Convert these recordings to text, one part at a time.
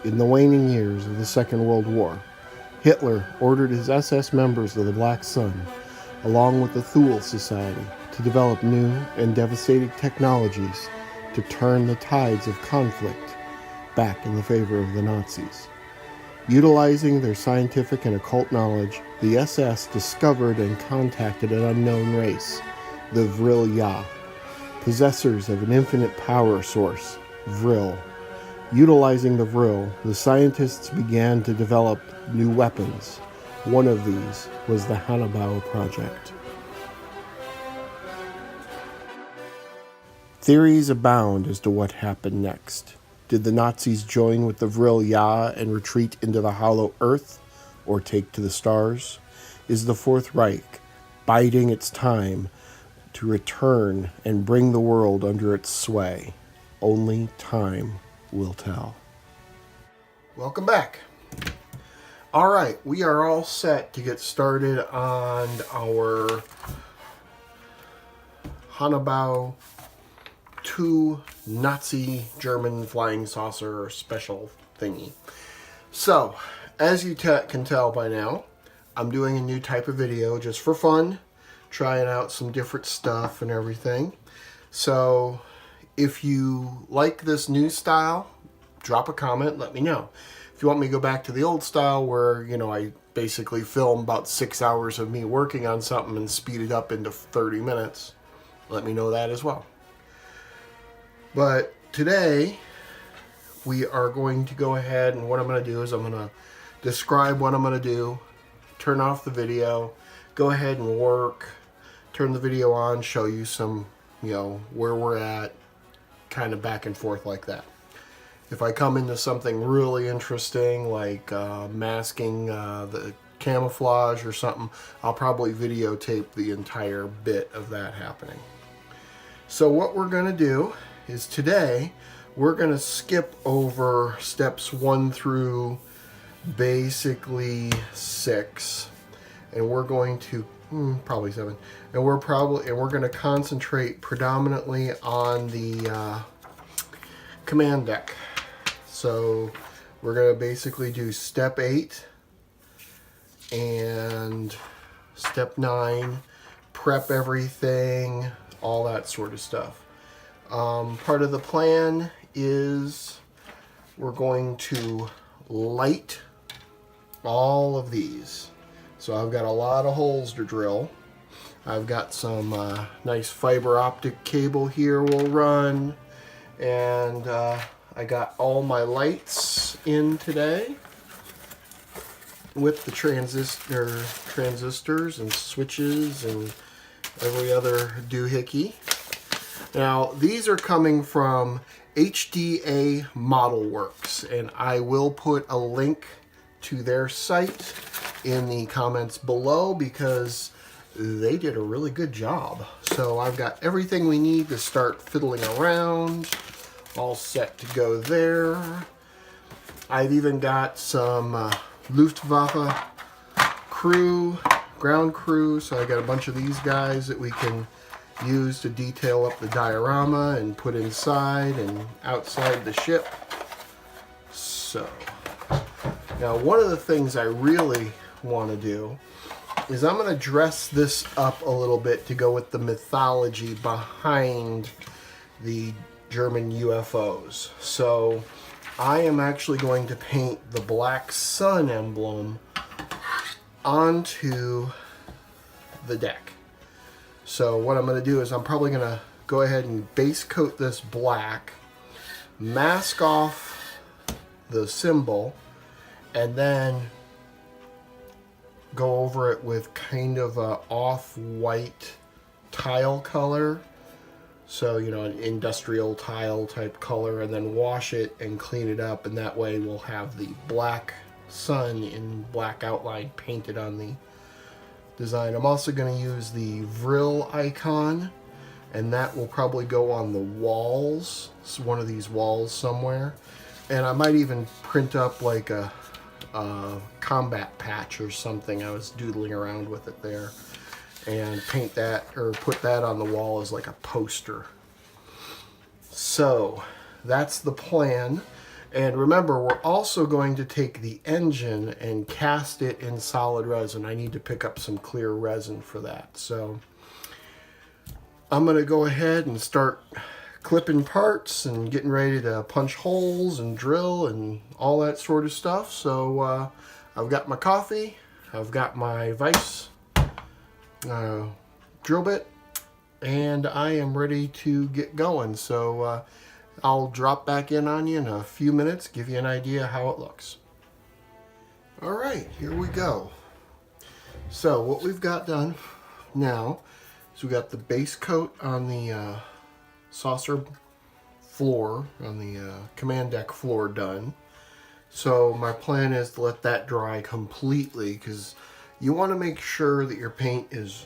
In the waning years of the Second World War, Hitler ordered his SS members of the Black Sun, along with the Thule Society, to develop new and devastating technologies to turn the tides of conflict back in the favor of the Nazis. Utilizing their scientific and occult knowledge, the SS discovered and contacted an unknown race, the Vril Ya, possessors of an infinite power source, Vril. Utilizing the Vril, the scientists began to develop new weapons. One of these was the Haunebu Project. Theories abound as to what happened next. Did the Nazis join with the Vril Ya and retreat into the hollow earth, or take to the stars? Is the Fourth Reich biding its time to return and bring the world under its sway? Only time will tell. Welcome back. All right, we are all set to get started on our Haunebu II Nazi German flying saucer special thingy. So, as you can tell by now, I'm doing a new type of video just for fun, trying out some different stuff and everything. So, if you like this new style, drop a comment, let me know. If you want me to go back to the old style where, I basically film about 6 hours of me working on something and speed it up into 30 minutes, let me know that as well. But today, we are going to go ahead, and what I'm going to do is I'm going to describe what I'm going to do, turn off the video, go ahead and work, turn the video on, show you some, where we're at, kind of back and forth like that. If I come into something really interesting, like masking the camouflage or something, I'll probably videotape the entire bit of that happening. So what we're going to do is today, we're going to skip over steps 1 through basically 6, and we're going to probably 7, and we're going to concentrate predominantly on the command deck. So we're going to basically do step 8 and step 9, prep everything, all that sort of stuff. Part of the plan is we're going to light all of these. So I've got a lot of holes to drill. I've got some nice fiber optic cable here we'll run, and I got all my lights in today with the transistors and switches and every other doohickey. Now, these are coming from HDA Model Works, and I will put a link to their site in the comments below because they did a really good job. So I've got everything we need to start fiddling around, all set to go there. I've even got some Luftwaffe crew, ground crew, so I got a bunch of these guys that we can use to detail up the diorama and put inside and outside the ship. So, now one of the things I really want to do is I'm going to dress this up a little bit to go with the mythology behind the German UFOs. So I am actually going to paint the Black Sun emblem onto the deck. So what I'm going to do is I'm probably going to go ahead and base coat this black, mask off the symbol, and then go over it with kind of a off-white tile color. So, an industrial tile type color, and then wash it and clean it up, and that way we'll have the Black Sun in black outline painted on the design. I'm also going to use the Vril icon, and that will probably go on the walls, so one of these walls somewhere. And I might even print up like a combat patch or something. I was doodling around with it there, and paint that or put that on the wall as like a poster. So that's the plan. And remember, we're also going to take the engine and cast it in solid resin. I need to pick up some clear resin for that. So I'm going to go ahead and start clipping parts and getting ready to punch holes and drill and all that sort of stuff. So I've got my coffee, I've got my vise drill bit, and I am ready to get going. So I'll drop back in on you in a few minutes, give you an idea how it looks. All right, here we go. So what we've got done now is we got the base coat on the saucer floor, on the command deck floor done. So my plan is to let that dry completely, because you want to make sure that your paint is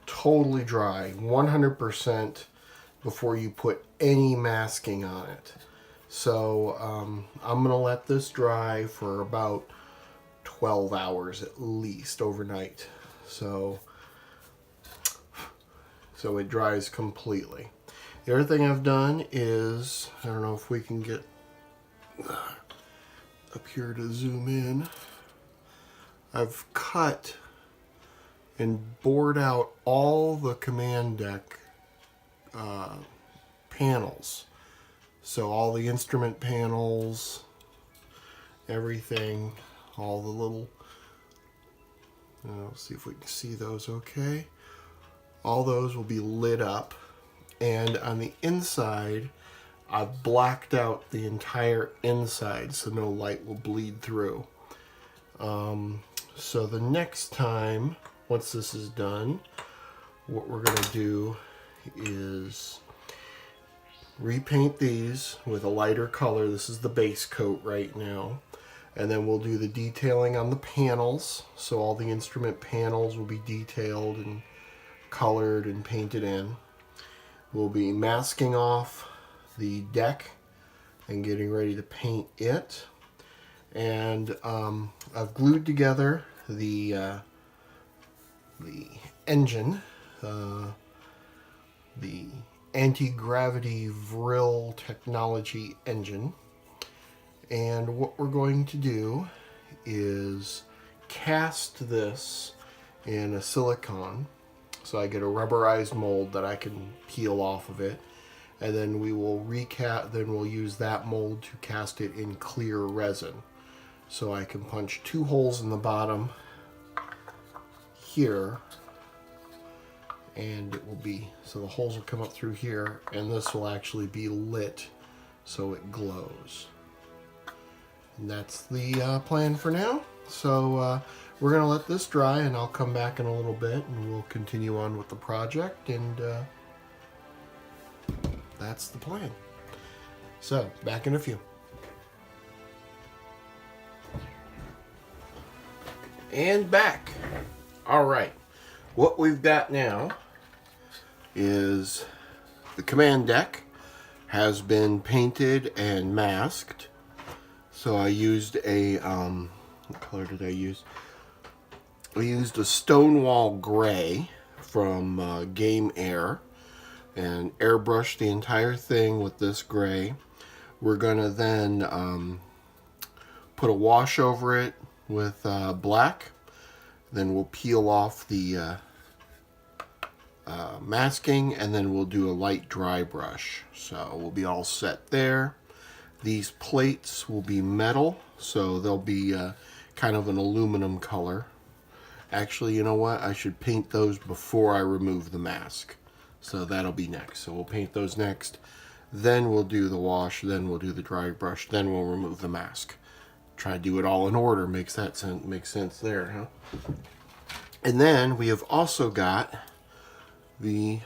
totally dry, 100%, before you put any masking on it. So I'm going to let this dry for about 12 hours at least overnight. So it dries completely. The other thing I've done is, I don't know if we can get up here to zoom in, I've cut and bored out all the command deck panels. So all the instrument panels, everything, all the little, let's see if we can see those okay. All those will be lit up, and on the inside I've blacked out the entire inside so no light will bleed through. So the next time, once this is done, what we're going to do is repaint these with a lighter color. This is the base coat right now. And then we'll do the detailing on the panels. So all the instrument panels will be detailed and colored and painted in. We'll be masking off the deck and getting ready to paint it. And I've glued together the engine, the anti-gravity Vril technology engine. And what we're going to do is cast this in a silicone. So I get a rubberized mold that I can peel off of it. And then we will we'll use that mold to cast it in clear resin. So I can punch 2 holes in the bottom here, and it will be, so the holes will come up through here, and this will actually be lit so it glows. And that's the plan for now. So we're going to let this dry, and I'll come back in a little bit and we'll continue on with the project, and that's the plan. So back in a few. And back. All right, what we've got now is the command deck has been painted and masked. So I used a what color did I use? I used a Stonewall Gray from Game Air and airbrushed the entire thing with this gray. We're gonna then put a wash over it with black. Then we'll peel off the masking, and then we'll do a light dry brush. So we'll be all set there. These plates will be metal, so they'll be kind of an aluminum color. Actually, you know what? I should paint those before I remove the mask. So that'll be next. So we'll paint those next. Then we'll do the wash. Then we'll do the dry brush. Then we'll remove the mask. Try to do it all in order. Makes sense there, huh? And then we have also got the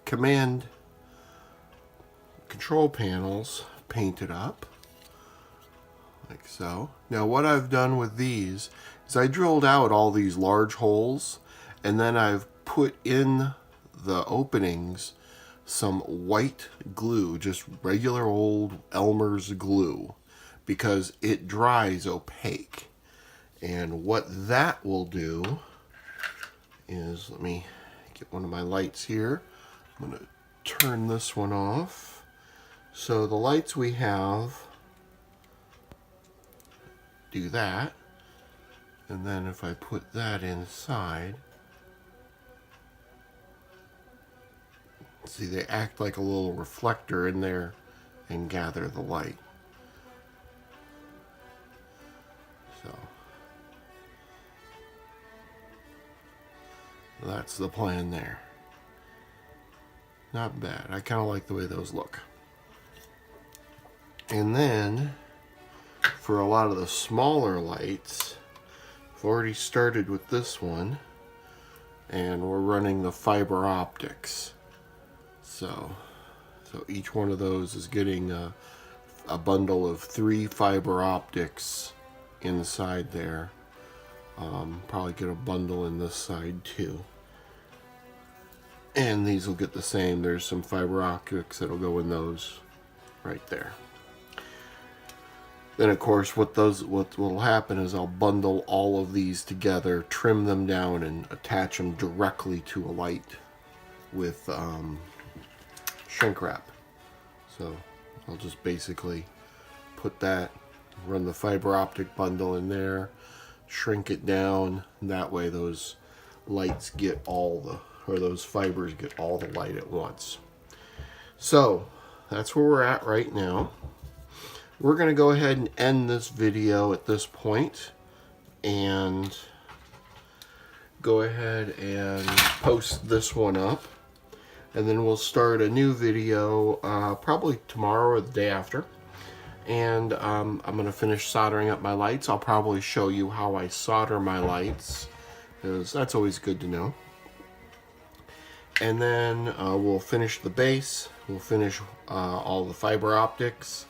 command control panels painted up like so. Now what I've done with these is I drilled out all these large holes, and then I've put in the openings some white glue, just regular old Elmer's glue, because it dries opaque. And what that will do is, let me get one of my lights here. I'm going to turn this one off. So the lights we have do that. And then if I put that inside, see, they act like a little reflector in there and gather the light. So that's the plan there. Not bad. I kind of like the way those look. And then for a lot of the smaller lights, I've already started with this one, and we're running the fiber optics. So each one of those is getting a bundle of 3 fiber optics inside there. Probably get a bundle in this side too. And these will get the same. There's some fiber optics that'll go in those right there. Then of course what will happen is I'll bundle all of these together, trim them down, and attach them directly to a light with shrink wrap. So I'll just basically put that, run the fiber optic bundle in there, shrink it down, and that way those lights get those fibers get all the light at once. So that's where we're at right now. We're going to go ahead and end this video at this point and go ahead and post this one up, and then we'll start a new video probably tomorrow or the day after. And I'm going to finish soldering up my lights. I'll probably show you how I solder my lights, because that's always good to know. And then we'll finish the base, we'll finish all the fiber optics,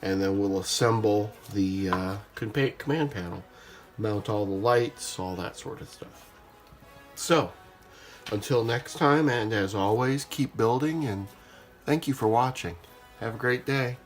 and then we'll assemble the command panel, mount all the lights, all that sort of stuff. So, until next time, and as always, keep building, and thank you for watching. Have a great day.